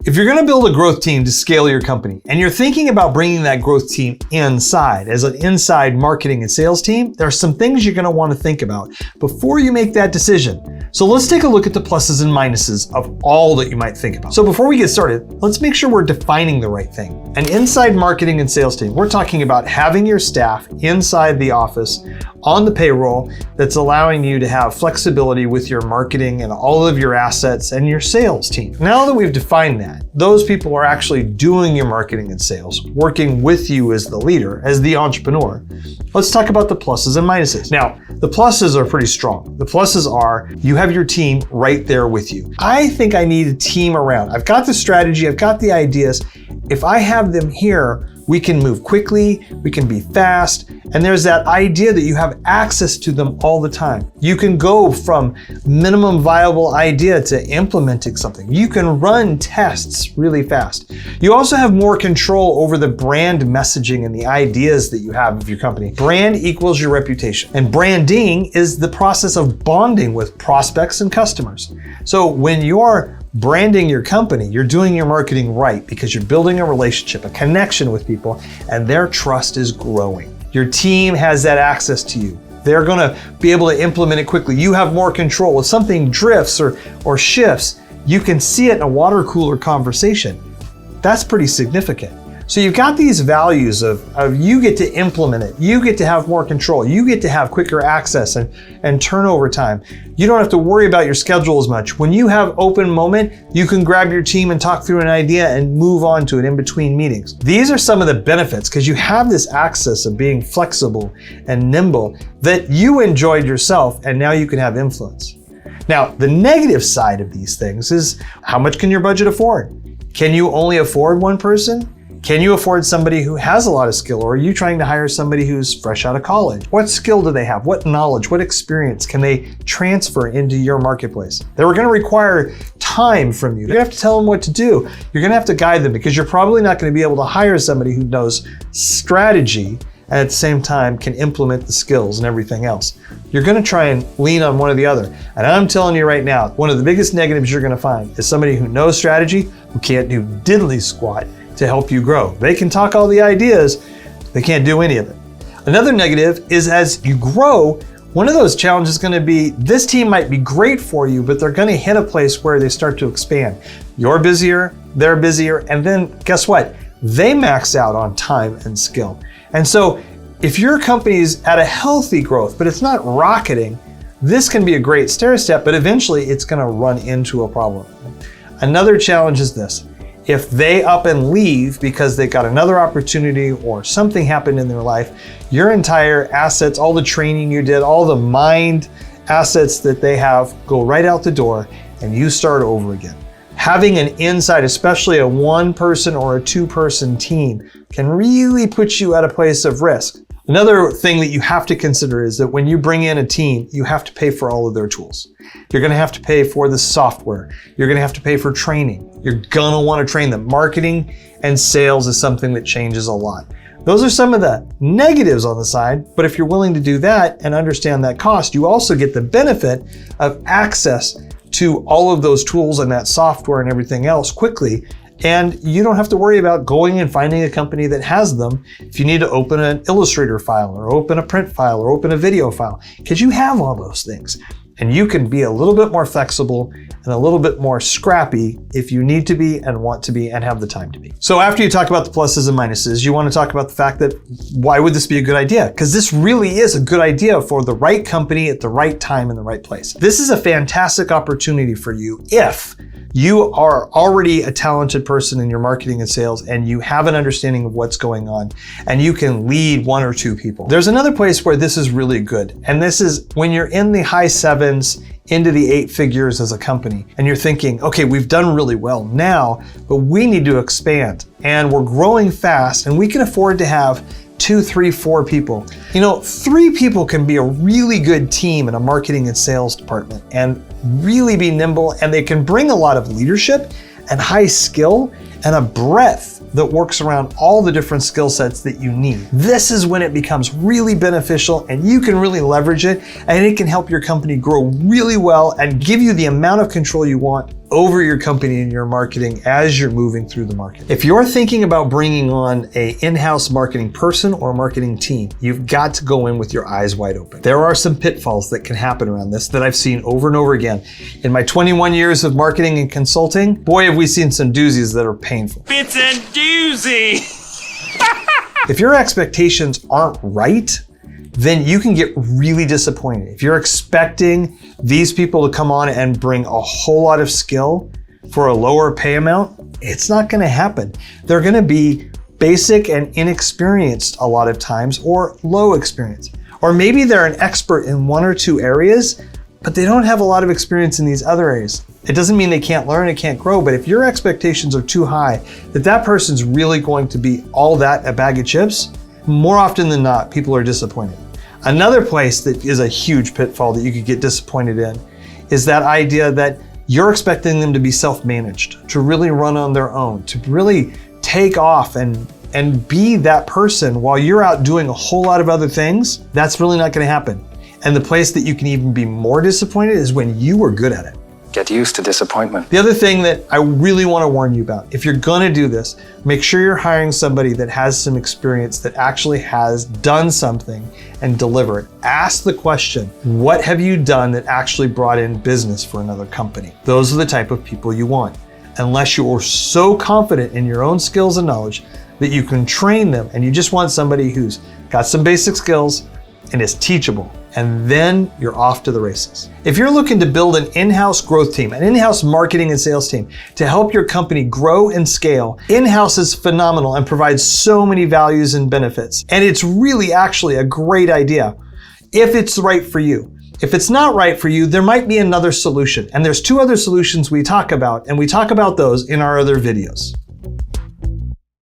If you're going to build a growth team to scale your company, and you're thinking about bringing that growth team inside as an inside marketing and sales team, there are some things you're going to want to think about before you make that decision. So let's take a look at the pluses and minuses of all that you might think about. So before we get started, let's make sure we're defining the right thing. An inside marketing and sales team, we're talking about having your staff inside the office on the payroll that's allowing you to have flexibility with your marketing and all of your assets and your sales team. Now that we've defined that, those people are actually doing your marketing and sales, working with you as the leader, as the entrepreneur. Let's talk about the pluses and minuses. Now, the pluses are pretty strong. The pluses are you have your team right there with you. I think I need a team around. I've got the strategy, I've got the ideas. If I have them here, we can move quickly, we can be fast, and there's that idea that you have access to them all the time. You can go from minimum viable idea to implementing something. You can run tests really fast. You also have more control over the brand messaging and the ideas that you have of your company. Brand equals your reputation, and branding is the process of bonding with prospects and customers. So when you're branding your company, you're doing your marketing right because you're building a relationship, a connection with people, and their trust is growing. Your team has that access to you. They're gonna be able to implement it quickly. You have more control. If something drifts or shifts, you can see it in a water cooler conversation. That's pretty significant. So you've got these values of you get to implement it, you get to have more control, you get to have quicker access and turnover time. You don't have to worry about your schedule as much. When you have open moment, you can grab your team and talk through an idea and move on to it in between meetings. These are some of the benefits because you have this access of being flexible and nimble that you enjoyed yourself, and now you can have influence. Now, the negative side of these things is how much can your budget afford? Can you only afford one person? Can you afford somebody who has a lot of skill, or are you trying to hire somebody who's fresh out of college? What skill do they have? What knowledge, what experience can they transfer into your marketplace? They're going to require time from you. You're going to have to tell them what to do. You're going to have to guide them because you're probably not going to be able to hire somebody who knows strategy and at the same time can implement the skills and everything else. You're going to try and lean on one or the other. And I'm telling you right now, one of the biggest negatives you're going to find is somebody who knows strategy, who can't do diddly squat to help you grow. They can talk all the ideas, they can't do any of it. Another negative is as you grow, one of those challenges is going to be this team might be great for you, but they're going to hit a place where they start to expand. You're busier, they're busier, and then guess what? They max out on time and skill. And so if your company's at a healthy growth, but it's not rocketing, this can be a great stair step, but eventually it's going to run into a problem. Another challenge is this. If they up and leave because they got another opportunity or something happened in their life, your entire assets, all the training you did, all the mind assets that they have go right out the door and you start over again. Having an inside, especially a one person or a two person team, can really put you at a place of risk. Another thing that you have to consider is that when you bring in a team, you have to pay for all of their tools. You're going to have to pay for the software. You're going to have to pay for training. You're going to want to train them. Marketing and sales is something that changes a lot. Those are some of the negatives on the side, but if you're willing to do that and understand that cost, you also get the benefit of access to all of those tools and that software and everything else quickly. And you don't have to worry about going and finding a company that has them if you need to open an Illustrator file or open a print file or open a video file, because you have all those things. And you can be a little bit more flexible and a little bit more scrappy if you need to be and want to be and have the time to be. So after you talk about the pluses and minuses, you want to talk about the fact that why would this be a good idea? Because this really is a good idea for the right company at the right time in the right place. This is a fantastic opportunity for you if you are already a talented person in your marketing and sales and you have an understanding of what's going on and you can lead one or two people. There's another place where this is really good, and this is when you're in the high sevens into the 8 figures as a company and you're thinking, okay, we've done really well now, but we need to expand and we're growing fast and we can afford to have 2, 3, 4 people. 3 people can be a really good team in a marketing and sales department and really be nimble, and they can bring a lot of leadership and high skill and a breadth that works around all the different skill sets that you need. This is when it becomes really beneficial and you can really leverage it, and it can help your company grow really well and give you the amount of control you want over your company and your marketing as you're moving through the market. If you're thinking about bringing on an in-house marketing person or marketing team, you've got to go in with your eyes wide open. There are some pitfalls that can happen around this that I've seen over and over again. In my 21 years of marketing and consulting, boy, have we seen some doozies that are painful. It's a doozy! If your expectations aren't right, then you can get really disappointed. If you're expecting these people to come on and bring a whole lot of skill for a lower pay amount, it's not gonna happen. They're gonna be basic and inexperienced a lot of times, or low experience. Or maybe they're an expert in one or two areas, but they don't have a lot of experience in these other areas. It doesn't mean they can't learn, it can't grow, but if your expectations are too high, that person's really going to be all that a bag of chips, more often than not, people are disappointed. Another place that is a huge pitfall that you could get disappointed in is that idea that you're expecting them to be self-managed, to really run on their own, to really take off and be that person while you're out doing a whole lot of other things. That's really not gonna happen. And the place that you can even be more disappointed is when you were good at it. Get used to disappointment. The other thing that I really want to warn you about, if you're going to do this, make sure you're hiring somebody that has some experience, that actually has done something and delivered. Ask the question, what have you done that actually brought in business for another company? Those are the type of people you want. Unless you're so confident in your own skills and knowledge that you can train them, and you just want somebody who's got some basic skills and is teachable, and then you're off to the races. If you're looking to build an in-house growth team, an in-house marketing and sales team to help your company grow and scale, in-house is phenomenal and provides so many values and benefits. And it's really actually a great idea if it's right for you. If it's not right for you, there might be another solution. And there's two other solutions we talk about, and we talk about those in our other videos.